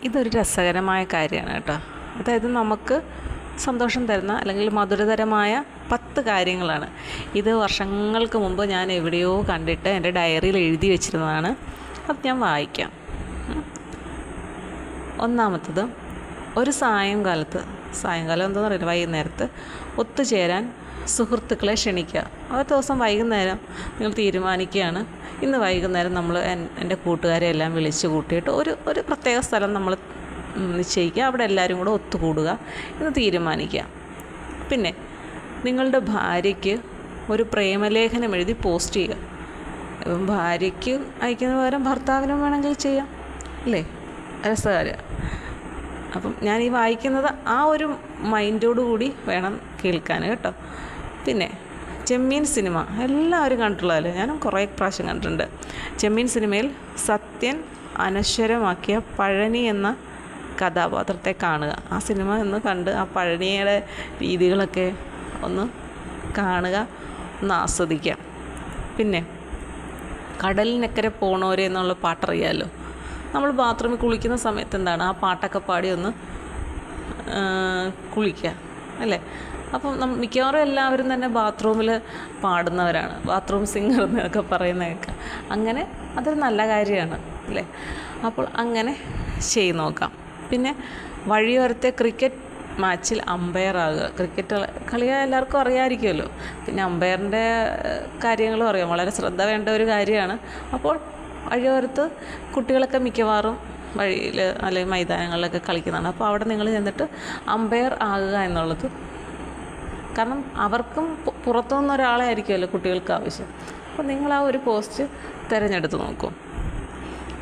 ഇതൊരു രസകരമായ കാര്യമാണ് കേട്ടോ. അതായത് നമുക്ക് സന്തോഷം തരുന്ന അല്ലെങ്കിൽ മധുരതരമായ 10 കാര്യങ്ങളാണ്. ഇത് വർഷങ്ങൾക്ക് മുമ്പ് ഞാൻ എവിടെയോ കണ്ടിട്ട് എൻ്റെ ഡയറിയിൽ എഴുതി വെച്ചിരുന്നതാണ്. അത് ഞാൻ വായിക്കാം. ഒന്നാമത്തത്, ഒരു സായങ്കാലം എന്താണെന്ന് അറിയില്ല, വൈകുന്നേരത്ത് ഒത്തുചേരാൻ സുഹൃത്തുക്കളെ ക്ഷണിക്കുക. ഒരു ദിവസം വൈകുന്നേരം നിങ്ങൾ തീരുമാനിക്കുകയാണ്, ഇന്ന് വൈകുന്നേരം നമ്മൾ എൻ്റെ കൂട്ടുകാരെ എല്ലാം വിളിച്ച് കൂട്ടിയിട്ട് ഒരു പ്രത്യേക സ്ഥലം നമ്മൾ നിശ്ചയിക്കുക, അവിടെ എല്ലാവരും കൂടെ ഒത്തുകൂടുക എന്ന് തീരുമാനിക്കുക. പിന്നെ നിങ്ങളുടെ ഭാര്യയ്ക്ക് ഒരു പ്രേമലേഖനം എഴുതി പോസ്റ്റ് ചെയ്യുക. ഭാര്യയ്ക്ക് അയക്കുന്ന പകരം ഭർത്താവിനും വേണമെങ്കിൽ ചെയ്യാം, അല്ലേ? രസകാര്യം. അപ്പം ഞാൻ ഈ വായിക്കുന്നത് ആ ഒരു മൈൻഡോടു കൂടി വേണം കേൾക്കാൻ കേട്ടോ. പിന്നെ ചെമ്മീൻ സിനിമ എല്ലാവരും കണ്ടിട്ടുള്ളതല്ലേ, ഞാനും കുറേ പ്രാവശ്യം കണ്ടിട്ടുണ്ട്. ചെമ്മീൻ സിനിമയിൽ സത്യൻ അനശ്വരമാക്കിയ പഴനി എന്ന കഥാപാത്രത്തെ കാണുക. ആ സിനിമ ഒന്ന് കണ്ട് ആ പഴനിയുടെ രീതികളൊക്കെ ഒന്ന് കാണുക, ഒന്ന് ആസ്വദിക്കുക. പിന്നെ കടലിനക്കരെ പോണോരെ എന്നുള്ള പാട്ടറിയാമല്ലോ. നമ്മൾ ബാത്റൂമിൽ കുളിക്കുന്ന സമയത്ത് എന്താണ്, ആ പാട്ടൊക്കെ പാടി ഒന്ന് കുളിക്കുക, അല്ലേ? അപ്പം മിക്കവാറും എല്ലാവരും തന്നെ ബാത്റൂമിൽ പാടുന്നവരാണ്, ബാത്റൂം സിംഗർ എന്നൊക്കെ പറയുന്നതൊക്കെ. അങ്ങനെ അതൊരു നല്ല കാര്യമാണ്, അല്ലേ? അപ്പോൾ അങ്ങനെ ചെയ്ത് നോക്കാം. പിന്നെ വഴിയോരത്തെ ക്രിക്കറ്റ് മാച്ചിൽ അമ്പയറാകുക. ക്രിക്കറ്റ് കളിയാ എല്ലാവർക്കും അറിയാമായിരിക്കുമല്ലോ. പിന്നെ അമ്പയറിൻ്റെ കാര്യങ്ങളും അറിയാം, വളരെ ശ്രദ്ധ വേണ്ട ഒരു കാര്യമാണ്. അപ്പോൾ വഴിയോരത്ത് കുട്ടികളൊക്കെ മിക്കവാറും വഴിയിൽ അല്ലെങ്കിൽ മൈതാനങ്ങളിലൊക്കെ കളിക്കുന്നതാണ്. അപ്പോൾ അവിടെ നിങ്ങൾ ചെന്നിട്ട് അമ്പയർ ആകുക എന്നുള്ളത്, കാരണം അവർക്കും പുറത്തുനിന്ന് ഒരാളെ ആയിരിക്കുമല്ലോ കുട്ടികൾക്ക് ആവശ്യം. അപ്പോൾ നിങ്ങൾ ആ ഒരു പോസ്റ്റ് തിരഞ്ഞെടുത്ത് നോക്കും.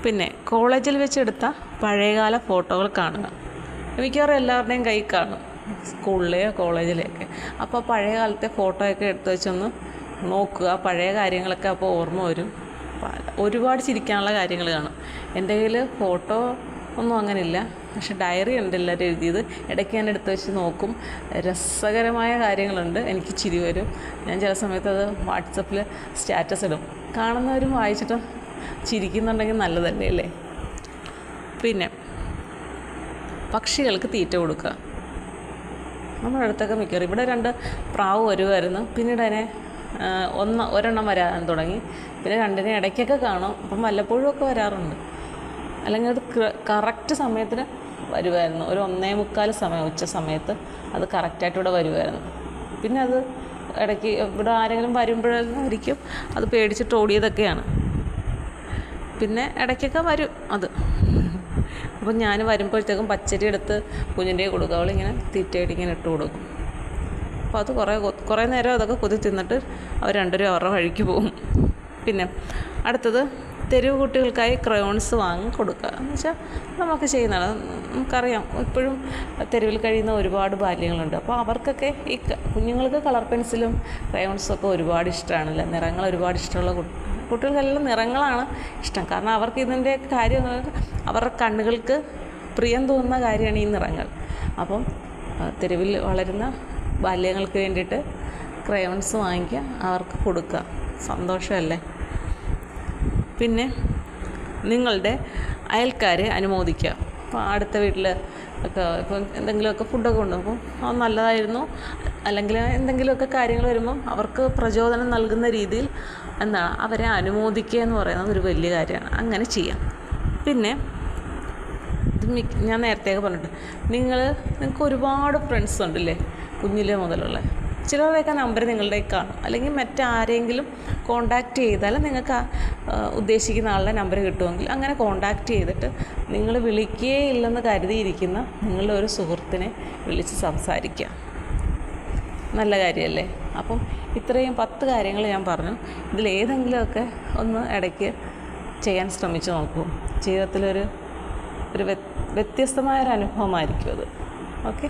പിന്നെ കോളേജിൽ വെച്ചെടുത്ത പഴയകാല ഫോട്ടോകൾ കാണുക. മിക്കവാറും എല്ലാവരുടെയും കൈ കാണും, സ്കൂളിലെയോ കോളേജിലെയൊക്കെ. അപ്പോൾ പഴയ കാലത്തെ ഫോട്ടോയൊക്കെ എടുത്ത് വെച്ചൊന്ന് നോക്കുക. പഴയ കാര്യങ്ങളൊക്കെ അപ്പോൾ ഓർമ്മ വരും. ഒരുപാട് ചിരിക്കാനുള്ള കാര്യങ്ങൾ കാണും. എൻ്റെ കയ്യിൽ ഫോട്ടോ ഒന്നും അങ്ങനെ ഇല്ല, പക്ഷെ ഡയറി ഉണ്ട് എല്ലാവരും എഴുതിയത്. ഇടയ്ക്ക് ഞാൻ എടുത്ത് വെച്ച് നോക്കും. രസകരമായ കാര്യങ്ങളുണ്ട്, എനിക്ക് ചിരി വരും. ഞാൻ ചില സമയത്ത് അത് വാട്സപ്പിൽ സ്റ്റാറ്റസ് ഇടും. കാണുന്നവരും വായിച്ചിട്ട് ചിരിക്കുന്നുണ്ടെങ്കിൽ നല്ലതല്ലേ, അല്ലേ? പിന്നെ പക്ഷികൾക്ക് തീറ്റ കൊടുക്കുക. നമ്മുടെ അടുത്തൊക്കെ മിക്കവാറും ഇവിടെ 2 പ്രാവ് വരുമായിരുന്നു, പിന്നീട് അതിനെ ഒരെണ്ണം വരാൻ തുടങ്ങി. പിന്നെ 2നെ ഇടയ്ക്കൊക്കെ കാണും, അപ്പം വല്ലപ്പോഴും ഒക്കെ വരാറുണ്ട്. അല്ലെങ്കിൽ അത് കറക്റ്റ് സമയത്തിന് വരുമായിരുന്നു. ഒരു 1:45 സമയം, ഉച്ച സമയത്ത് അത് കറക്റ്റായിട്ട് ഇവിടെ വരുമായിരുന്നു. പിന്നെ അത് ഇടയ്ക്ക് ഇവിടെ ആരെങ്കിലും വരുമ്പോഴായിരിക്കും അത് പേടിച്ചിട്ട് ഓടിയതൊക്കെയാണ്. പിന്നെ ഇടയ്ക്കൊക്കെ വരും അത്. അപ്പം ഞാൻ വരുമ്പോഴത്തേക്കും പച്ചരി എടുത്ത് കുഞ്ഞിൻ്റെ കൊടുക്കുക. അവളിങ്ങനെ തീറ്റയായിട്ട് ഇങ്ങനെ ഇട്ട് കൊടുക്കും. അപ്പോൾ അത് കുറേ നേരം അതൊക്കെ കൊതി തിന്നിട്ട് അവർ 2 അവരുടെ വഴിക്ക് പോകും. പിന്നെ അടുത്തത്, തെരുവ് കുട്ടികൾക്കായി ക്രയോൺസ് വാങ്ങി കൊടുക്കുക. എന്ന് വെച്ചാൽ നമുക്ക് ചെയ്യുന്നതാണ്. നമുക്കറിയാം, ഇപ്പോഴും തെരുവിൽ കഴിയുന്ന ഒരുപാട് ബാല്യങ്ങളുണ്ട്. അപ്പോൾ അവർക്കൊക്കെ ഈ കുഞ്ഞുങ്ങൾക്ക് കളർ പെൻസിലും ക്രയോൺസൊക്കെ ഒരുപാട് ഇഷ്ടമാണല്ലോ. നിറങ്ങൾ ഒരുപാട് ഇഷ്ടമുള്ള കുട്ടികൾക്കെല്ലാം നിറങ്ങളാണ് ഇഷ്ടം. കാരണം അവർക്ക് ഇതിൻ്റെ കാര്യം അവരുടെ കണ്ണുകൾക്ക് പ്രിയം തോന്നുന്ന കാര്യമാണ് ഈ നിറങ്ങൾ. അപ്പം തെരുവിൽ വളരുന്ന ബാല്യങ്ങൾക്ക് വേണ്ടിയിട്ട് ക്രയോൺസ് വാങ്ങിക്കുക, അവർക്ക് കൊടുക്കുക. സന്തോഷമല്ലേ? പിന്നെ നിങ്ങളുടെ അയൽക്കാരെ അനുമോദിക്കുക. അപ്പോൾ അടുത്ത വീട്ടിൽ ഒക്കെ ഇപ്പം എന്തെങ്കിലുമൊക്കെ ഫുഡൊക്കെ കൊണ്ടുപോകും, അത് നല്ലതായിരുന്നു, അല്ലെങ്കിൽ എന്തെങ്കിലുമൊക്കെ കാര്യങ്ങൾ വരുമ്പം അവർക്ക് പ്രചോദനം നൽകുന്ന രീതിയിൽ എന്താണ് അവരെ അനുമോദിക്കുക എന്ന് പറയുന്നത് ഒരു വലിയ കാര്യമാണ്. അങ്ങനെ ചെയ്യാം. പിന്നെ ഞാൻ നേരത്തെയൊക്കെ പറഞ്ഞിട്ടുണ്ട്, നിങ്ങൾക്ക് ഒരുപാട് ഫ്രണ്ട്സ് ഉണ്ടല്ലേ, കുഞ്ഞിലേ മുതലുള്ള. ചിലരുടെയൊക്കെ നമ്പർ നിങ്ങളുടെ കാണും, അല്ലെങ്കിൽ മറ്റാരെങ്കിലും കോണ്ടാക്റ്റ് ചെയ്താൽ നിങ്ങൾക്ക് ഉദ്ദേശിക്കുന്ന ആളുടെ നമ്പർ കിട്ടുമെങ്കിൽ അങ്ങനെ കോണ്ടാക്റ്റ് ചെയ്തിട്ട് നിങ്ങൾ വിളിക്കുകയില്ലെന്ന് കരുതിയിരിക്കുന്ന നിങ്ങളുടെ ഒരു സുഹൃത്തിനെ വിളിച്ച് സംസാരിക്കുക. നല്ല കാര്യമല്ലേ? അപ്പം ഇത്രയും 10 കാര്യങ്ങൾ ഞാൻ പറഞ്ഞു. ഇതിലേതെങ്കിലുമൊക്കെ ഒന്ന് ഇടയ്ക്ക് ചെയ്യാൻ ശ്രമിച്ചു നോക്കൂ. ജീവിതത്തിലൊരു വ്യത്യസ്തമായൊരു അനുഭവമായിരിക്കും അത്. ഓക്കെ.